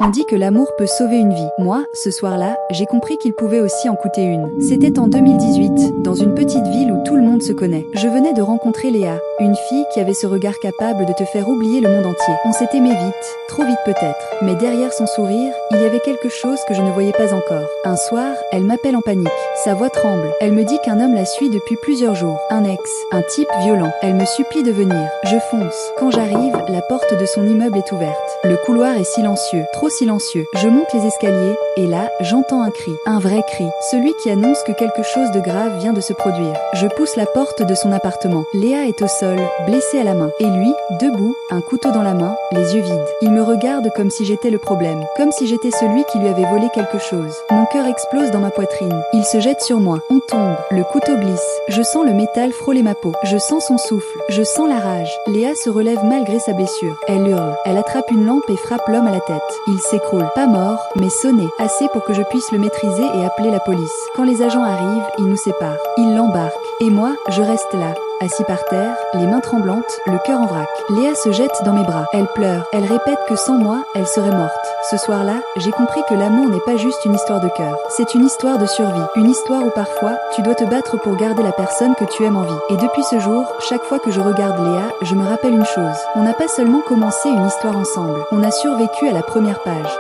On dit que l'amour peut sauver une vie. Moi, ce soir-là, j'ai compris qu'il pouvait aussi en coûter une. C'était en 2018, dans une petite ville où tout le monde se connaît. Je venais de rencontrer Léa, une fille qui avait ce regard capable de te faire oublier le monde entier. On s'est aimé vite, trop vite peut-être. Mais derrière son sourire, il y avait quelque chose que je ne voyais pas encore. Un soir, elle m'appelle en panique. Sa voix tremble. Elle me dit qu'un homme la suit depuis plusieurs jours. Un ex, un type violent. Elle me supplie de venir. Je fonce. Quand j'arrive, la porte de son immeuble est ouverte. Le couloir est silencieux, trop silencieux. Je monte les escaliers, et là, j'entends un cri. Un vrai cri. Celui qui annonce que quelque chose de grave vient de se produire. Je pousse la porte de son appartement. Léa est au sol, blessée à la main. Et lui, debout, un couteau dans la main, les yeux vides. Il me regarde comme si j'étais le problème. Comme si j'étais celui qui lui avait volé quelque chose. Mon cœur explose dans ma poitrine. Il se jette sur moi. On tombe. Le couteau glisse. Je sens le métal frôler ma peau. Je sens son souffle. Je sens la rage. Léa se relève malgré sa blessure. Elle hurle. Elle attrape une lampe et frappe l'homme à la tête. Il s'écroule. Pas mort, mais sonné. Assez pour que je puisse le maîtriser et appeler la police. Quand les agents arrivent, ils nous séparent. Ils l'embarquent. Et moi, je reste là. Assis par terre, les mains tremblantes, le cœur en vrac. Léa se jette dans mes bras. Elle pleure. Elle répète que sans moi, elle serait morte. Ce soir-là, j'ai compris que l'amour n'est pas juste une histoire de cœur. C'est une histoire de survie. Une histoire où parfois, tu dois te battre pour garder la personne que tu aimes en vie. Et depuis ce jour, chaque fois que je regarde Léa, je me rappelle une chose. On n'a pas seulement commencé une histoire ensemble. On a survécu à la première page.